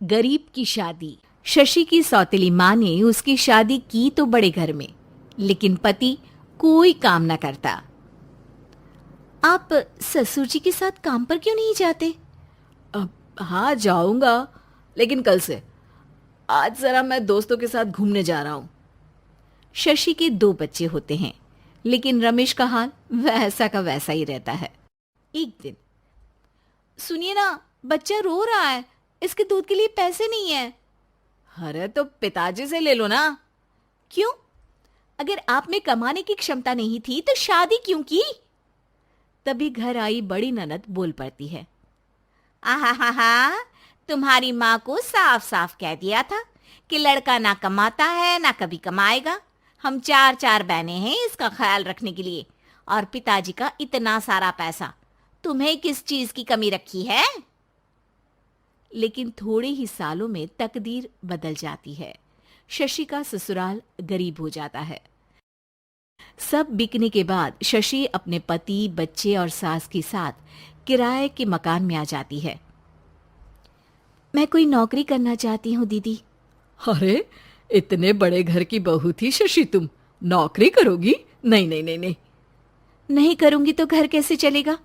गरीब की शादी। शशि की सौतेली माँ ने उसकी शादी की तो बड़े घर में, लेकिन पति कोई काम न करता। आप ससुर जी के साथ काम पर क्यों नहीं जाते? अब हाँ जाऊंगा, लेकिन कल से। आज जरा मैं दोस्तों के साथ घूमने जा रहा हूँ। शशि के 2 बच्चे होते हैं, लेकिन रमेश का हाल वैसा का वैसा ही रहता है। एक दिन, सुनिए ना, बच्चा रो रहा है, इसके दूध के लिए पैसे नहीं है। अरे तो पिताजी से ले लो ना। क्यों? अगर आप में कमाने की क्षमता नहीं थी तो शादी क्यों की? तभी घर आई बड़ी ननद बोल पड़ती है। आहा, तुम्हारी माँ को साफ साफ कह दिया था कि लड़का ना कमाता है ना कभी कमाएगा। हम 4 बहनें हैं इसका ख्याल रखने के लिए, और पिताजी का इतना सारा पैसा, तुम्हें किस चीज की कमी रखी है? लेकिन थोड़े ही सालों में तकदीर बदल जाती है। शशि का ससुराल गरीब हो जाता है। सब बिकने के बाद शशि अपने पति, बच्चे और सास के साथ किराए के मकान में आ जाती है। मैं कोई नौकरी करना चाहती हूँ दीदी। अरे इतने बड़े घर की बहू थी शशि, तुम नौकरी करोगी? नहीं नहीं नहीं नहीं। नहीं करूंगी तो घर कैसे चलेगा?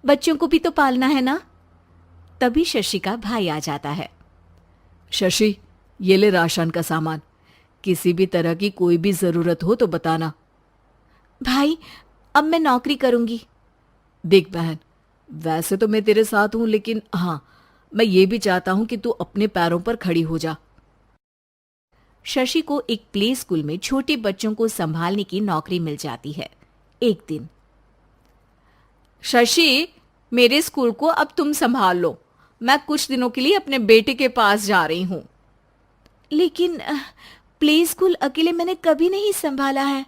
बच्चों को भी तो पालना है ना। तभी शशि का भाई आ जाता है। शशि, ये ले राशन का सामान, किसी भी तरह की कोई भी जरूरत हो तो बताना। भाई, अब मैं नौकरी करूंगी। देख बहन, वैसे तो मैं तेरे साथ हूं, लेकिन हाँ, मैं ये भी चाहता हूं कि तू अपने पैरों पर खड़ी हो जा। शशि को एक प्ले स्कूल में छोटे बच्चों को संभालने की नौकरी मिल जाती है। एक दिन, शशि, मेरे स्कूल को अब तुम संभाल लो। मैं कुछ दिनों के लिए अपने बेटे के पास जा रही हूं। लेकिन प्ले स्कूल अकेले मैंने कभी नहीं संभाला है।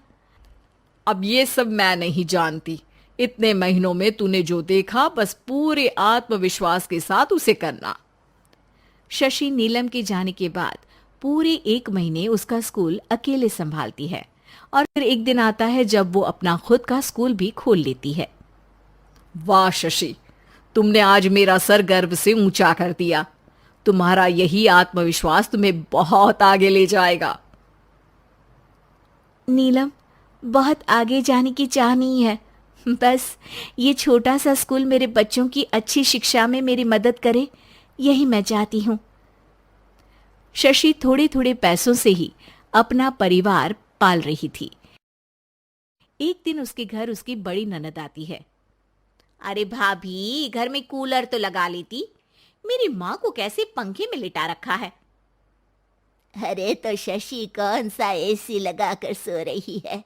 अब ये सब मैं नहीं जानती। इतने महीनों में तूने जो देखा, बस पूरे आत्मविश्वास के साथ उसे करना। शशि नीलम के जाने के बाद पूरे 1 महीने उसका स्कूल अकेले संभालती है, और फिर एक दिन आता है जब वो अपना खुद का स्कूल भी खोल लेती है। वाह शशि, तुमने आज मेरा सर गर्व से ऊंचा कर दिया। तुम्हारा यही आत्मविश्वास तुम्हें बहुत आगे ले जाएगा। नीलम, बहुत आगे जाने की चाह नहीं है, बस ये छोटा सा स्कूल मेरे बच्चों की अच्छी शिक्षा में मेरी मदद करे, यही मैं चाहती हूँ। शशि थोड़े थोड़े पैसों से ही अपना परिवार पाल रही थी। एक दिन उसके घर उसकी बड़ी ननद आती है। अरे भाभी, घर में कूलर तो लगा लेती, मेरी माँ को कैसे पंखे में लिटा रखा है? अरे तो शशि कौन सा एसी लगा कर सो रही है?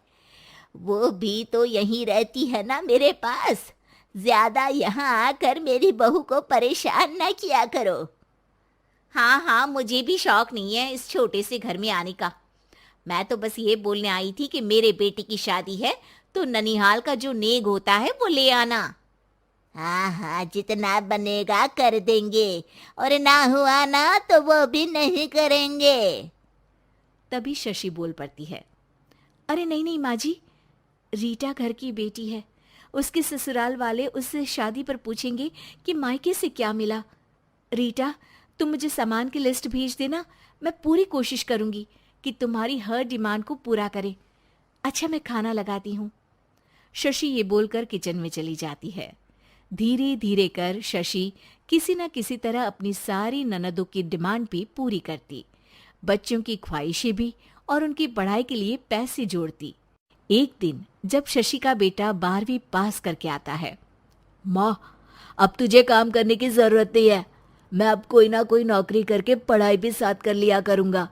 वो भी तो यहीं रहती है ना मेरे पास। ज्यादा यहाँ आकर मेरी बहू को परेशान ना किया करो। हाँ, मुझे भी शौक नहीं है इस छोटे से घर में आने का। मैं तो बस ये बोलने आई थी कि मेरे बेटे की शादी है तो ननिहाल का जो नेग होता है वो ले आना। हाँ, जितना बनेगा कर देंगे, और ना हुआ ना तो वो भी नहीं करेंगे। तभी शशि बोल पड़ती है। अरे नहीं नहीं माँ जी, रीटा घर की बेटी है, उसके ससुराल वाले उससे शादी पर पूछेंगे कि मायके से क्या मिला। रीटा, तुम मुझे सामान की लिस्ट भेज देना, मैं पूरी कोशिश करूंगी कि तुम्हारी हर डिमांड को पूरा करे। अच्छा, मैं खाना लगाती हूँ। शशि ये बोलकर किचन में चली जाती है। धीरे धीरे कर शशि किसी न किसी तरह अपनी सारी ननदों की डिमांड भी पूरी करती, बच्चों की ख्वाहिशें भी, और उनकी पढ़ाई के लिए पैसे जोड़ती। एक दिन जब शशि का बेटा 12वीं पास करके आता है। माँ, अब तुझे काम करने की जरूरत नहीं है। मैं अब कोई ना कोई नौकरी करके पढ़ाई भी साथ कर लिया करूंगा।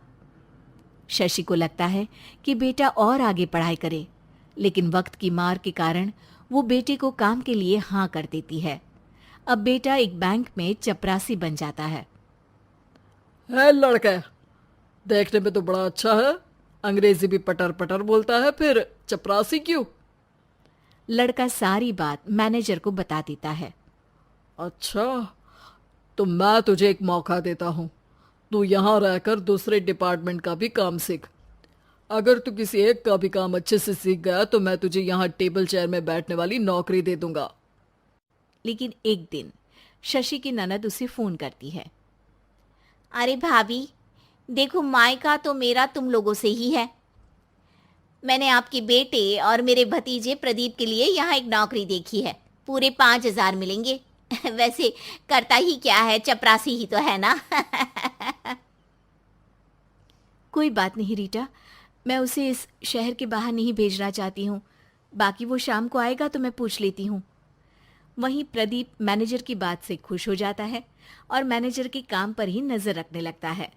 शशि को लगता है कि बेटा और आगे पढ़ाई करे, लेकिन वक्त की मार के कारण वो बेटे को काम के लिए हाँ कर देती है। अब बेटा एक बैंक में चपरासी बन जाता है। लड़का देखने में तो बड़ा अच्छा है, अंग्रेजी भी पटर पटर बोलता है, फिर चपरासी क्यों? लड़का सारी बात मैनेजर को बता देता है। अच्छा, तो मैं तुझे एक मौका देता हूँ। तू यहाँ रहकर दूसरे डिपार्टमेंट का भी काम सीख। अगर तू किसी एक का भी काम अच्छे से सीख गया तो मैं तुझे यहाँ टेबल चेयर में बैठने वाली नौकरी दे दूंगा। लेकिन एक दिन शशि की ननद उसे फोन करती है। अरे भाभी, देखो मायका तो मेरा तुम लोगों से ही है। मैंने आपके बेटे और मेरे भतीजे प्रदीप के लिए यहाँ एक नौकरी देखी है। पूरे 5,000 मिलेंगे। वैसे करता ही क्या है, चपरासी ही तो है ना। कोई बात नहीं रीटा, मैं उसे इस शहर के बाहर नहीं भेजना चाहती हूँ। बाकी वो शाम को आएगा तो मैं पूछ लेती हूँ। वहीं प्रदीप मैनेजर की बात से खुश हो जाता है और मैनेजर के काम पर ही नजर रखने लगता है।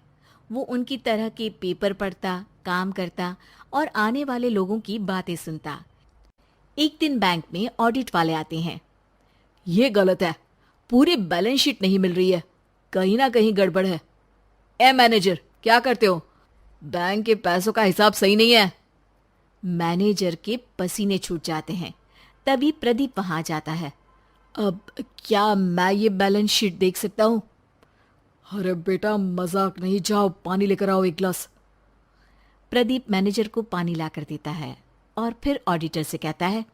वो उनकी तरह के पेपर पढ़ता, काम करता और आने वाले लोगों की बातें सुनता। एक दिन बैंक में ऑडिट वाले आते हैं। ये गलत है, पूरी बैलेंस शीट नहीं मिल रही है, कहीं ना कहीं गड़बड़ है। ए मैनेजर, क्या करते हो? बैंक के पैसों का हिसाब सही नहीं है। मैनेजर के पसीने छूट जाते हैं। तभी प्रदीप वहां जाता है। अब क्या मैं ये बैलेंस शीट देख सकता हूँ? अरे बेटा मजाक नहीं, जाओ पानी लेकर आओ एक गिलास। प्रदीप मैनेजर को पानी लाकर देता है और फिर ऑडिटर से कहता है,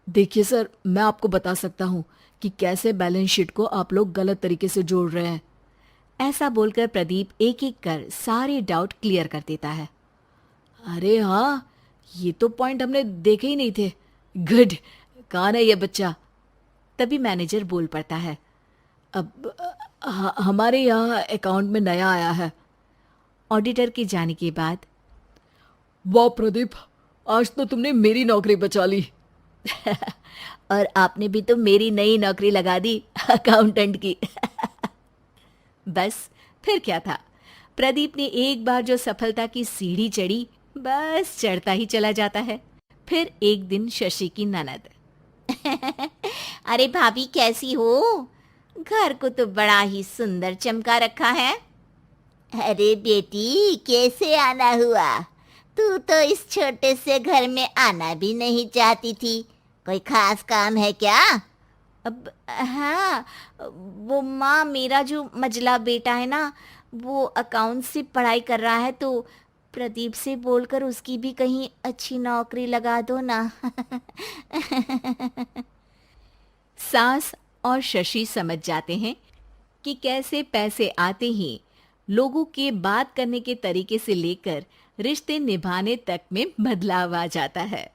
देखिए सर, मैं आपको बता सकता हूँ कि कैसे बैलेंस शीट को आप लोग गलत तरीके से जोड़ रहे हैं। ऐसा बोलकर प्रदीप एक एक कर सारे डाउट क्लियर कर देता है। अरे हाँ, ये तो पॉइंट हमने देखे ही नहीं थे। गुड, कौन है ये बच्चा? तभी मैनेजर बोल पड़ता है, अब हमारे यहाँ अकाउंट में नया आया है। ऑडिटर के जाने के बाद, वाह प्रदीप, आज तो तुमने मेरी नौकरी बचा ली। और आपने भी तो मेरी नई नौकरी लगा दी अकाउंटेंट की। बस फिर क्या था, प्रदीप ने एक बार जो सफलता की सीढ़ी चढ़ी, बस चढ़ता ही चला जाता है। फिर एक दिन शशि की ननद, अरे भाभी कैसी हो? घर को तो बड़ा ही सुंदर चमका रखा है। अरे बेटी, कैसे आना हुआ? तू तो इस छोटे से घर में आना भी नहीं चाहती थी। कोई खास काम है क्या? अब हाँ, वो माँ, मेरा जो मजला बेटा है ना, वो अकाउंट से पढ़ाई कर रहा है, तो प्रदीप से बोलकर उसकी भी कहीं अच्छी नौकरी लगा दो ना। सास और शशि समझ जाते हैं कि कैसे पैसे आते ही लोगों के बात करने के तरीके से लेकर रिश्ते निभाने तक में बदलाव आ जाता है।